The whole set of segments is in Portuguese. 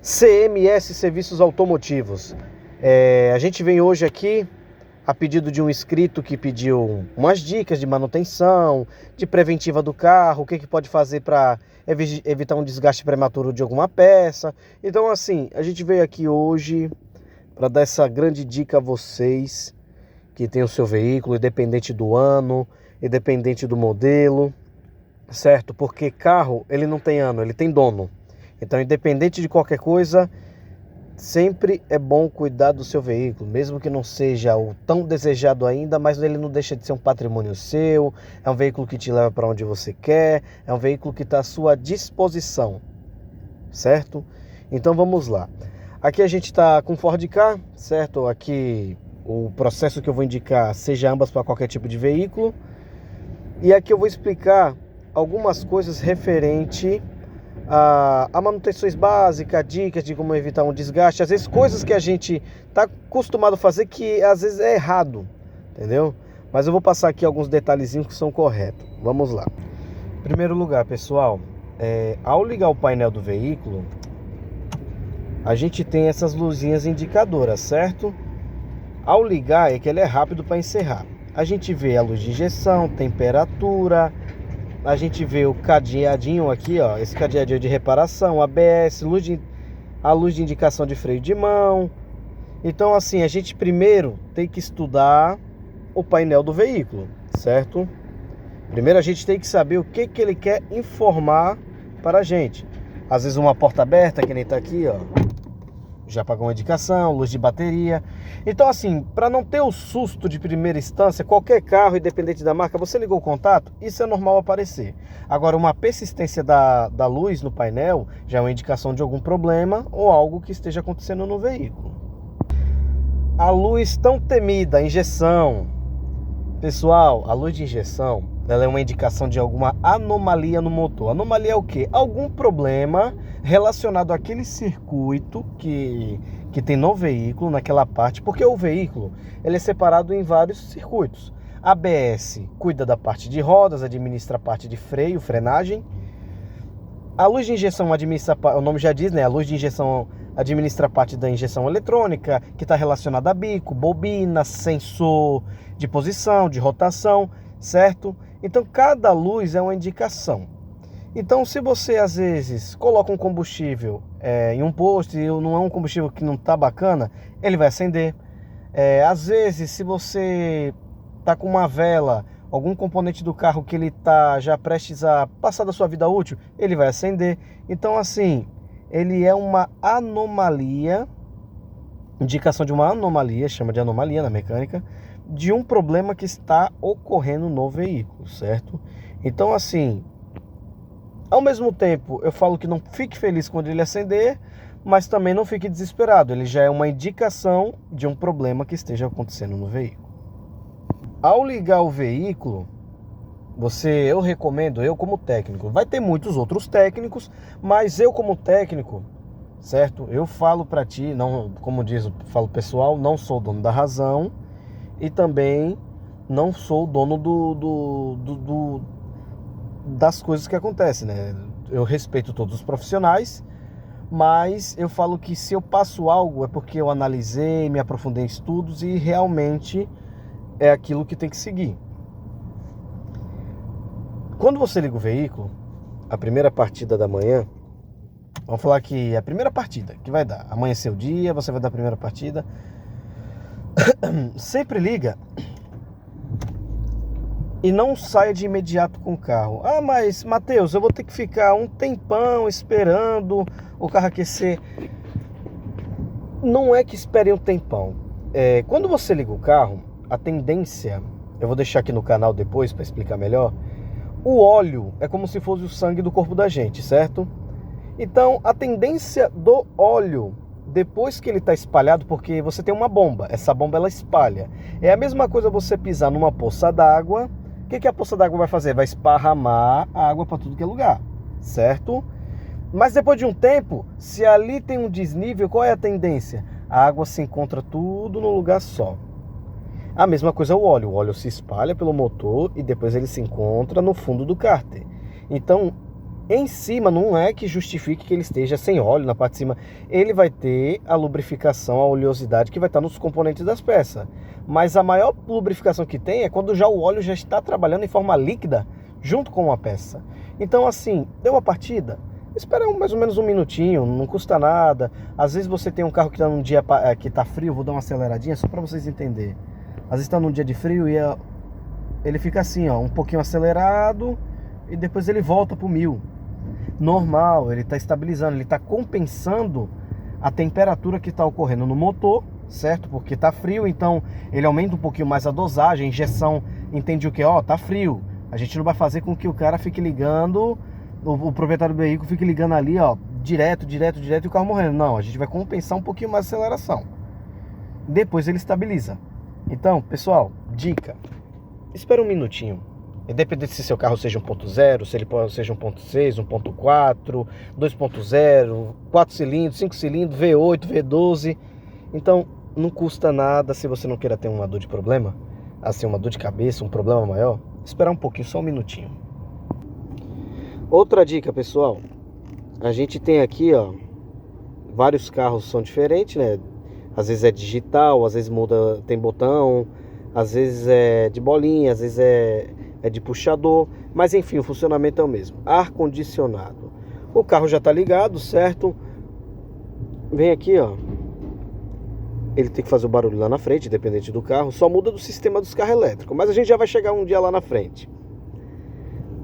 CMS Serviços Automotivos. A gente vem hoje aqui a pedido de um inscrito que pediu umas dicas de manutenção, de preventiva do carro, o que pode fazer para evitar um desgaste prematuro de alguma peça. Então, assim, a gente veio aqui hoje para dar essa grande dica a vocês que tem o seu veículo, independente do ano, independente do modelo, certo? Porque carro, ele não tem ano, ele tem dono. Então, independente de qualquer coisa, sempre é bom cuidar do seu veículo, mesmo que não seja o tão desejado ainda, mas ele não deixa de ser um patrimônio seu, é um veículo que te leva para onde você quer, é um veículo que está à sua disposição, certo? Então vamos lá. Aqui a gente está com Ford Ka, certo? Aqui o processo que eu vou indicar seja ambas para qualquer tipo de veículo. E aqui eu vou explicar algumas coisas referente a manutenções básicas, dicas de como evitar um desgaste, às vezes coisas que a gente está acostumado a fazer que às vezes é errado, entendeu? Mas eu vou passar aqui alguns detalhezinhos que são corretos. Vamos lá. Em primeiro lugar, pessoal, ao ligar o painel do veículo, a gente tem essas luzinhas indicadoras, certo? Ao ligar é que ele é rápido para encerrar. A gente vê a luz de injeção, temperatura, a gente vê o cadeadinho aqui, ó, esse cadeadinho de reparação, ABS, a luz de indicação de freio de mão. Então, assim, a gente primeiro tem que estudar o painel do veículo, certo? Primeiro a gente tem que saber o que ele quer informar para a gente. Às vezes uma porta aberta, que nem tá aqui, ó, já apagou uma indicação, luz de bateria. Então, assim, para não ter o susto de primeira instância, qualquer carro, independente da marca, você ligou o contato, isso é normal aparecer. Agora, uma persistência da luz no painel já é uma indicação de algum problema ou algo que esteja acontecendo no veículo. A luz tão temida, a injeção. Pessoal, a luz de injeção, ela é uma indicação de alguma anomalia no motor. Anomalia é o quê? Algum problema relacionado àquele circuito que tem no veículo, naquela parte, porque o veículo ele é separado em vários circuitos. ABS cuida da parte de rodas, administra a parte de freio, frenagem. A luz de injeção administra, o nome já diz, né? A luz de injeção administra a parte da injeção eletrônica, que está relacionada a bico, bobina, sensor de posição, de rotação, certo? Então, cada luz é uma indicação. Então, se você, às vezes, coloca um combustível em um posto e não é um combustível que não está bacana, ele vai acender. Às vezes, se você está com uma vela, algum componente do carro que ele está já prestes a passar da sua vida útil, ele vai acender. Então, assim, ele é uma anomalia, indicação de uma anomalia, chama de anomalia na mecânica, de um problema que está ocorrendo no veículo, certo? Então, assim, ao mesmo tempo, eu falo que não fique feliz quando ele acender, mas também não fique desesperado. Ele já é uma indicação de um problema que esteja acontecendo no veículo. Ao ligar o veículo, eu recomendo, eu como técnico, vai ter muitos outros técnicos, mas eu como técnico, certo? Eu falo para ti, não, como diz, falo pessoal, não sou dono da razão e também não sou o dono das coisas que acontecem, né? Eu respeito todos os profissionais, mas eu falo que se eu passo algo é porque eu analisei, me aprofundei em estudos e realmente é aquilo que tem que seguir. Quando você liga o veículo, a primeira partida da manhã, vamos falar que a primeira partida que vai dar, amanhecer o dia, você vai dar a primeira partida, sempre liga e não saia de imediato com o carro. Ah, mas Matheus, eu vou ter que ficar um tempão esperando o carro aquecer. Não é que espere um tempão. Quando você liga o carro, a tendência, eu vou deixar aqui no canal depois para explicar melhor, o óleo é como se fosse o sangue do corpo da gente, certo? Então, a tendência do óleo, depois que ele está espalhado, porque você tem uma bomba, essa bomba ela espalha. É a mesma coisa você pisar numa poça d'água, o que a poça d'água vai fazer? Vai esparramar a água para tudo que é lugar, certo? Mas depois de um tempo, se ali tem um desnível, qual é a tendência? A água se encontra tudo num lugar só. A mesma coisa é o óleo se espalha pelo motor e depois ele se encontra no fundo do cárter. Então, em cima não é que justifique que ele esteja sem óleo na parte de cima. Ele vai ter a lubrificação, a oleosidade que vai estar nos componentes das peças. Mas a maior lubrificação que tem é quando já o óleo já está trabalhando em forma líquida junto com a peça. Então assim, deu uma partida, espera mais ou menos um minutinho, não custa nada. Às vezes você tem um carro que está num dia que está frio, vou dar uma aceleradinha só para vocês entenderem. Às vezes está num dia de frio e ele fica assim, ó, um pouquinho acelerado e depois ele volta para o 1000. Normal, ele está estabilizando, ele está compensando a temperatura que está ocorrendo no motor, certo? Porque está frio, então ele aumenta um pouquinho mais a dosagem, a injeção entende o que? Ó, tá frio. A gente não vai fazer com que o cara fique ligando, o proprietário do veículo fique ligando ali, ó, direto e o carro morrendo. Não, a gente vai compensar um pouquinho mais a aceleração. Depois ele estabiliza. Então, pessoal, dica, espera um minutinho. Independente se seu carro seja 1.0, se ele seja 1.6, 1.4, 2.0, 4 cilindros, 5 cilindros, V8, V12. Então, não custa nada, se você não queira ter uma dor de problema, assim, uma dor de cabeça, um problema maior, esperar um pouquinho, só um minutinho. Outra dica, pessoal, a gente tem aqui, ó, vários carros são diferentes, né? Às vezes é digital, às vezes muda, tem botão, às vezes é de bolinha, às vezes é de puxador, mas enfim, o funcionamento é o mesmo. Ar-condicionado. O carro já está ligado, certo? Vem aqui, ó. Ele tem que fazer o barulho lá na frente, independente do carro. Só muda do sistema dos carros elétricos, mas a gente já vai chegar um dia lá na frente.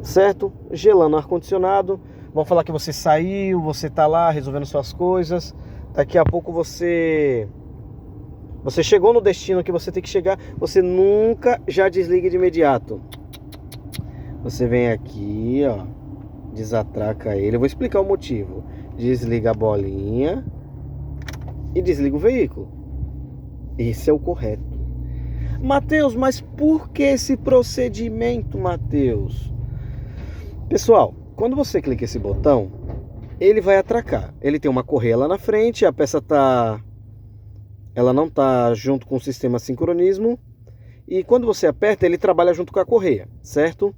Certo? Gelando o ar-condicionado. Vamos falar que você saiu, você está lá resolvendo suas coisas. Daqui a pouco você chegou no destino que você tem que chegar. Você nunca já desliga de imediato. Você vem aqui, ó, desatraca ele. Eu vou explicar o motivo. Desliga a bolinha e desliga o veículo. Esse é o correto. Mateus, mas por que esse procedimento, Mateus? Pessoal, quando você clica esse botão, ele vai atracar. Ele tem uma correia lá na frente, a peça ela não está junto com o sistema sincronismo. E quando você aperta, ele trabalha junto com a correia, certo?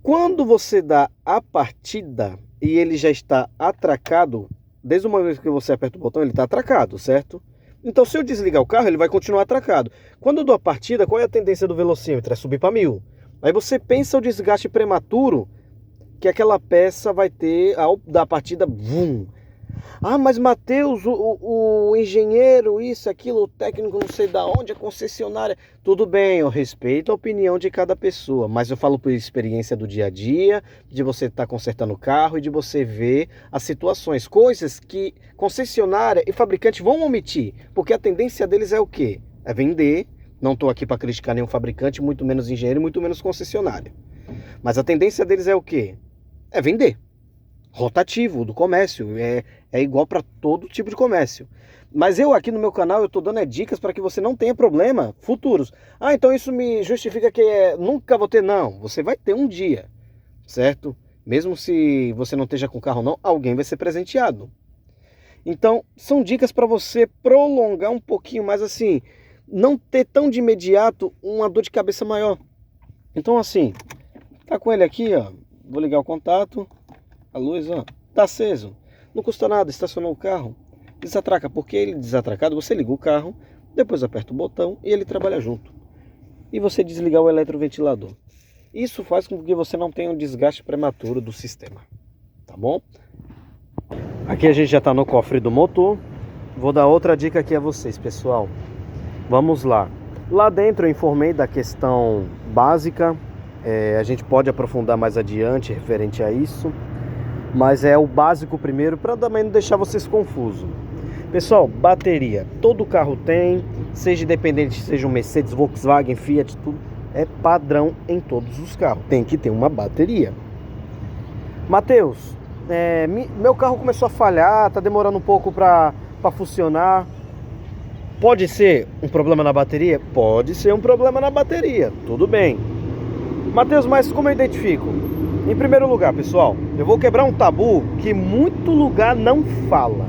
Quando você dá a partida e ele já está atracado, desde uma vez que você aperta o botão, ele está atracado, certo? Então, se eu desligar o carro, ele vai continuar atracado. Quando eu dou a partida, qual é a tendência do velocímetro? É subir para 1000. Aí você pensa o desgaste prematuro que aquela peça vai ter ao dar a partida, vum. Ah, mas Mateus, o engenheiro, isso, aquilo, o técnico, não sei da onde, a concessionária. Tudo bem, eu respeito a opinião de cada pessoa, mas eu falo por experiência do dia a dia, de você estar consertando o carro e de você ver as situações, coisas que concessionária e fabricante vão omitir, porque a tendência deles é o quê? É vender. Não estou aqui para criticar nenhum fabricante, muito menos engenheiro, muito menos concessionária. Mas a tendência deles é o quê? É vender. Rotativo do comércio, é igual para todo tipo de comércio. Mas eu aqui no meu canal eu estou dando dicas para que você não tenha problema futuros. Ah, então isso me justifica que nunca vou ter? Não, você vai ter um dia, certo? Mesmo se você não esteja com carro não, alguém vai ser presenteado. Então são dicas para você prolongar um pouquinho mais, assim, não ter tão de imediato uma dor de cabeça maior. Então assim, tá com ele aqui, ó, vou ligar o contato. A luz, ó, tá aceso. Não custa nada, estacionou o carro. Desatraca, porque ele desatracado, você liga o carro, depois aperta o botão e ele trabalha junto. E você desligar o eletroventilador. Isso faz com que você não tenha um desgaste prematuro do sistema. Tá bom? Aqui a gente já tá no cofre do motor. Vou dar outra dica aqui a vocês, pessoal. Vamos lá. Lá dentro eu informei da questão básica. A gente pode aprofundar mais adiante referente a isso. Mas é o básico primeiro, para também não deixar vocês confusos. Pessoal, bateria. Todo carro tem, seja independente, seja um Mercedes, Volkswagen, Fiat, tudo. É padrão em todos os carros. Tem que ter uma bateria. Mateus, meu carro começou a falhar, tá demorando um pouco para funcionar. Pode ser um problema na bateria? Pode ser um problema na bateria, tudo bem. Mateus, mas como eu identifico? Em primeiro lugar, pessoal, eu vou quebrar um tabu que muito lugar não fala.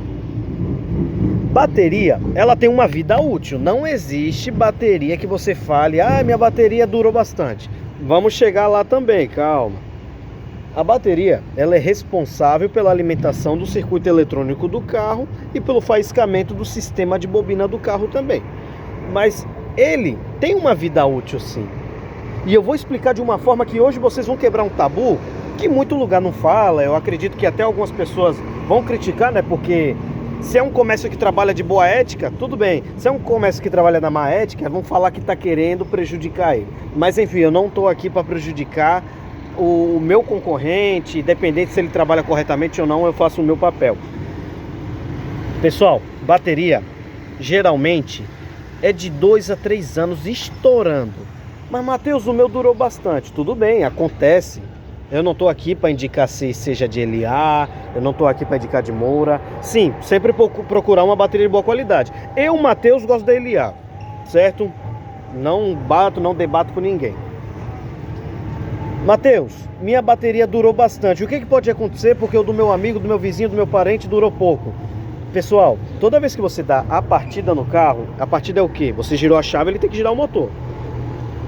Bateria, ela tem uma vida útil. Não existe bateria que você fale, ah, minha bateria durou bastante. Vamos chegar lá também, calma. A bateria, ela é responsável pela alimentação do circuito eletrônico do carro e pelo faiscamento do sistema de bobina do carro também. Mas ele tem uma vida útil, sim. E eu vou explicar de uma forma que hoje vocês vão quebrar um tabu que muito lugar não fala. Eu acredito que até algumas pessoas vão criticar, né? Porque se é um comércio que trabalha de boa ética, tudo bem. Se é um comércio que trabalha na má ética, vão falar que está querendo prejudicar ele. Mas enfim, eu não estou aqui para prejudicar o meu concorrente, independente se ele trabalha corretamente ou não, eu faço o meu papel. Pessoal, bateria geralmente é de 2 a 3 anos estourando. Mas Matheus, o meu durou bastante. Tudo bem, acontece. Eu não estou aqui para indicar se seja de LA, eu não estou aqui para indicar de Moura. Sim, sempre procurar uma bateria de boa qualidade. Eu, Matheus, gosto da LA, certo? Não debato com ninguém. Matheus, minha bateria durou bastante. O que pode acontecer porque o do meu amigo, do meu vizinho, do meu parente durou pouco? Pessoal, toda vez que você dá a partida no carro, a partida é o quê? Você girou a chave, ele tem que girar o motor.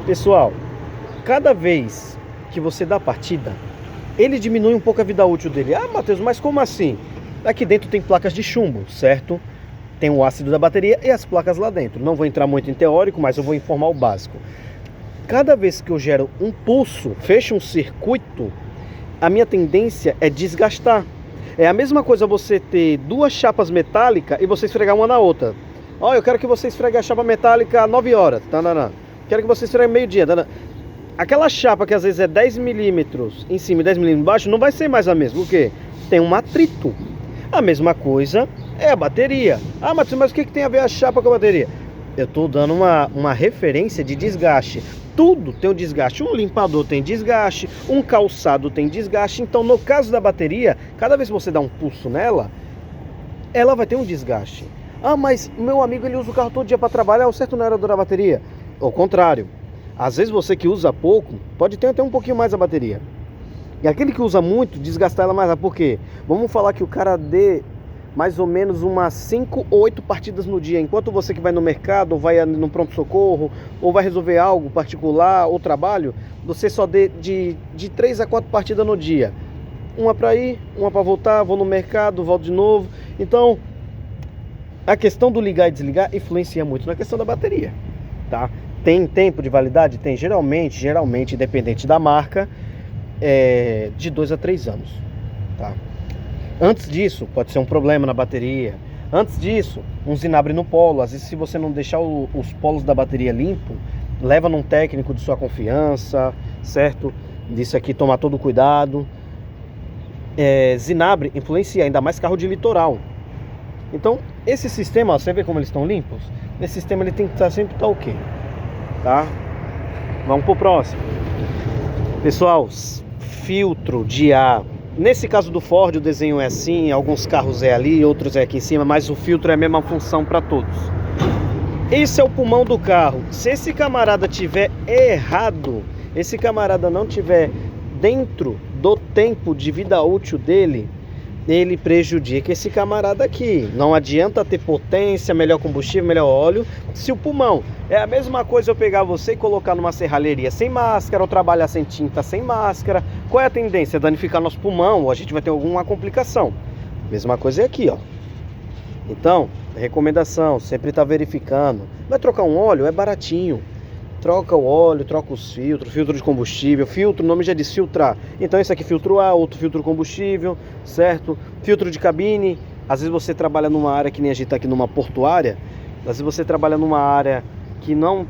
Pessoal, cada vez que você dá a partida, ele diminui um pouco a vida útil dele. Ah, Matheus, mas como assim? Aqui dentro tem placas de chumbo, certo? Tem o ácido da bateria e as placas lá dentro. Não vou entrar muito em teórico, mas eu vou informar o básico. Cada vez que eu gero um pulso, fecho um circuito, a minha tendência é desgastar. É a mesma coisa você ter duas chapas metálicas e você esfregar uma na outra. Ó, eu quero que você esfregue a chapa metálica às 9 horas. Tanana. Quero que você esfregue meio-dia. Aquela chapa que às vezes é 10 milímetros em cima e 10 milímetros embaixo, não vai ser mais a mesma. Por quê? Tem um atrito. A mesma coisa é a bateria. Ah, mas o que tem a ver a chapa com a bateria? Eu estou dando uma referência de desgaste. Tudo tem um desgaste. Um limpador tem desgaste, um calçado tem desgaste. Então, no caso da bateria, cada vez que você dá um pulso nela, ela vai ter um desgaste. Ah, mas meu amigo ele usa o carro todo dia para trabalhar, o certo não era durar a bateria. Ao contrário, às vezes você que usa pouco, pode ter até um pouquinho mais a bateria. E aquele que usa muito, desgastar ela mais. Por quê? Vamos falar que o cara dê mais ou menos umas 5 ou 8 partidas no dia. Enquanto você que vai no mercado, ou vai no pronto-socorro, ou vai resolver algo particular, ou trabalho, você só dê de 3 a 4 partidas no dia. Uma para ir, uma para voltar, vou no mercado, volto de novo. Então, a questão do ligar e desligar influencia muito na questão da bateria, tá? Tem tempo de validade? Tem, geralmente, independente da marca, de 2 a 3 anos, tá? Antes disso, pode ser um problema na bateria. Antes disso, um zinabre no polo. Às vezes, se você não deixar os polos da bateria limpo, leva num técnico de sua confiança, certo? Disso aqui, tomar todo o cuidado. Zinabre influencia, ainda mais carro de litoral. Então, esse sistema, ó, você vê como eles estão limpos? Esse sistema ele tem que estar sempre ok, tá? Vamos pro próximo. Pessoal, filtro de ar. Nesse caso do Ford o desenho é assim, alguns carros é ali, outros é aqui em cima, mas o filtro é a mesma função para todos. Esse é o pulmão do carro. Se esse camarada tiver errado, esse camarada não tiver dentro do tempo de vida útil dele, ele prejudica esse camarada aqui. Não adianta ter potência, melhor combustível, melhor óleo, se o pulmão é a mesma coisa eu pegar você e colocar numa serralheria sem máscara, ou trabalhar sem tinta sem máscara. Qual é a tendência? Danificar nosso pulmão, ou a gente vai ter alguma complicação. Mesma coisa é aqui, ó. Então, recomendação, sempre está verificando. Vai trocar um óleo? É baratinho. Troca o óleo, troca os filtros, filtro de combustível, filtro, o nome já diz filtrar. Então esse aqui filtro A, outro filtro combustível, certo? Filtro de cabine, às vezes você trabalha numa área que nem a gente está aqui numa portuária, às vezes você trabalha numa área que não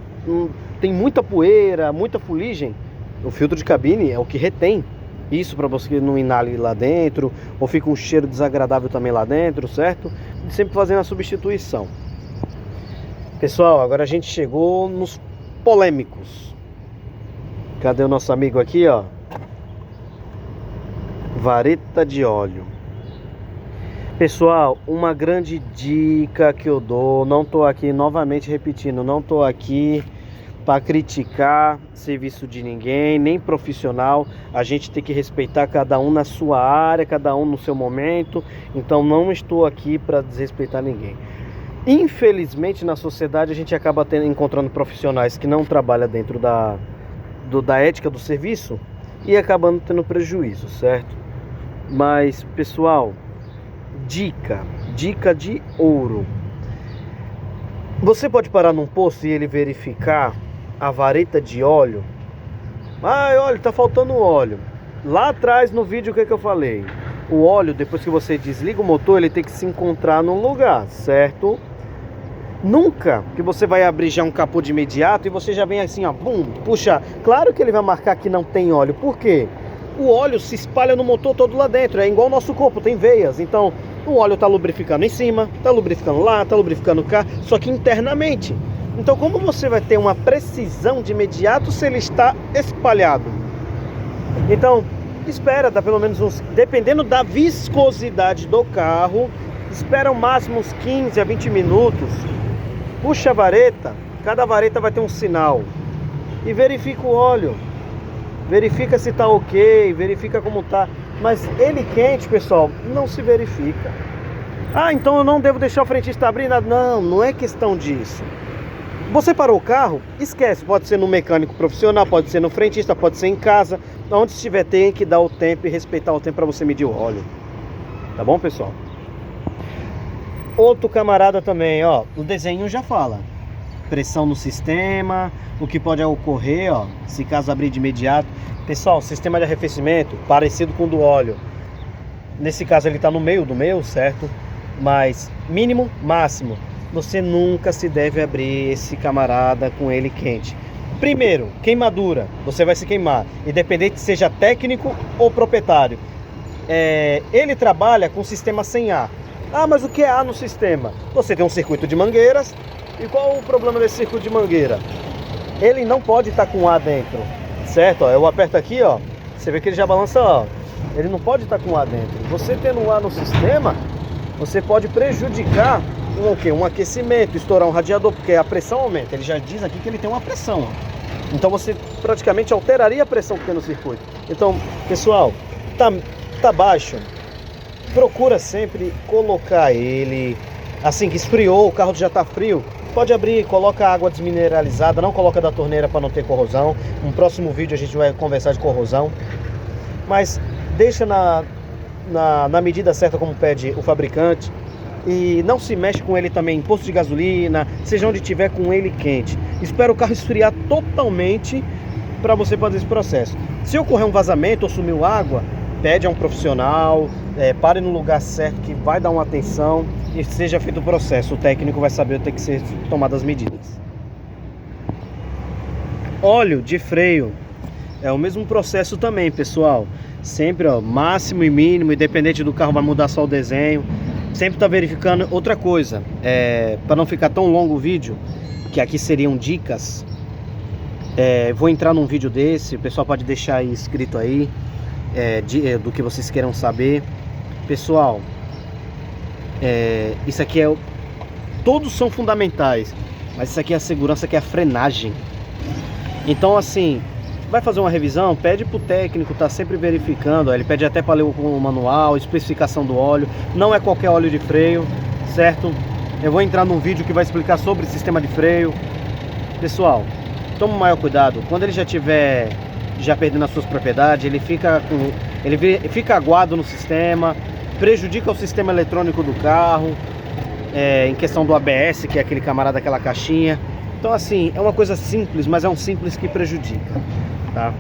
tem muita poeira, muita fuligem, o filtro de cabine é o que retém isso para você não inale lá dentro, ou fica um cheiro desagradável também lá dentro, certo? E sempre fazendo a substituição. Pessoal, agora a gente chegou nos polêmicos. Cadê o nosso amigo aqui, ó? Vareta de óleo. Pessoal, uma grande dica que eu dou, não tô aqui, novamente repetindo, não tô aqui para criticar serviço de ninguém, nem profissional. A gente tem que respeitar cada um na sua área, cada um no seu momento. Então não estou aqui para desrespeitar ninguém. Infelizmente na sociedade a gente acaba encontrando profissionais que não trabalham dentro da ética do serviço e acabando tendo prejuízo, certo? Mas, pessoal, dica de ouro. Você pode parar num posto e ele verificar a vareta de óleo. Olha, tá faltando óleo. Lá atrás no vídeo o que eu falei? O óleo, depois que você desliga o motor, ele tem que se encontrar num lugar, certo? Nunca que você vai abrir já um capô de imediato e você já vem assim, ó, bum, puxa. Claro que ele vai marcar que não tem óleo. Por quê? O óleo se espalha no motor todo lá dentro. É igual o nosso corpo, tem veias. Então, o óleo tá lubrificando em cima, tá lubrificando lá, tá lubrificando cá, só que internamente. Então, como você vai ter uma precisão de imediato se ele está espalhado? Então, espera, dá pelo menos uns, dependendo da viscosidade do carro, espera o máximo uns 15 a 20 minutos. Puxa a vareta, cada vareta vai ter um sinal. E verifica o óleo. Verifica se tá ok, verifica como tá. Mas ele quente, pessoal, não se verifica. Então eu não devo deixar o frentista abrir nada. Não é questão disso. Você parou o carro, esquece. Pode ser no mecânico profissional, pode ser no frentista, pode ser em casa. Onde estiver, tem que dar o tempo e respeitar o tempo para você medir o óleo. Tá bom, pessoal? Outro camarada também, ó, o desenho já fala. Pressão no sistema, o que pode ocorrer, ó, se caso abrir de imediato. Pessoal, sistema de arrefecimento parecido com o do óleo. Nesse caso ele está no meio do meu, certo? Mas mínimo, máximo, você nunca se deve abrir esse camarada com ele quente. Primeiro, queimadura, você vai se queimar, independente se seja técnico ou proprietário. Ele trabalha com sistema sem ar. Mas o que é ar no sistema? Você tem um circuito de mangueiras. E qual o problema desse circuito de mangueira? Ele não pode estar com ar dentro, certo? Eu aperto aqui, ó, você vê que ele já balança, ó. Ele não pode estar com ar dentro. Você tendo ar no sistema, você pode prejudicar um aquecimento, estourar um radiador, porque a pressão aumenta. Ele já diz aqui que ele tem uma pressão. Então você praticamente alteraria a pressão que tem no circuito. Então, pessoal, tá baixo. Procura sempre colocar ele assim que esfriou, o carro já está frio, pode abrir, coloca água desmineralizada, não coloca da torneira para não ter corrosão. No próximo vídeo a gente vai conversar de corrosão, mas deixa na medida certa como pede o fabricante. E não se mexe com ele também em posto de gasolina, seja onde tiver, com ele quente. Espera o carro esfriar totalmente para você fazer esse processo. Se ocorrer um vazamento ou sumiu água, pede a um profissional, pare no lugar certo que vai dar uma atenção e seja feito o processo. O técnico vai saber o que tem que ser tomadas as medidas. Óleo de freio é o mesmo processo também, pessoal. Sempre, ó, máximo e mínimo, independente do carro, vai mudar só o desenho. Sempre tá verificando. Outra coisa, para não ficar tão longo o vídeo, que aqui seriam dicas, vou entrar num vídeo desse, o pessoal pode deixar aí escrito aí do que vocês queiram saber. Pessoal, isso aqui todos são fundamentais, mas isso aqui é a segurança, que é a frenagem. Então, assim, vai fazer uma revisão, pede pro técnico, tá sempre verificando, ó, ele pede até para ler o manual, especificação do óleo. Não é qualquer óleo de freio, certo? Eu vou entrar num vídeo que vai explicar sobre o sistema de freio. Pessoal, toma o maior cuidado. Quando ele já tiver perdendo as suas propriedades, ele fica aguado no sistema, prejudica o sistema eletrônico do carro, em questão do ABS, que é aquele camarada, aquela caixinha. Então, assim, é uma coisa simples, mas é um simples que prejudica, tá?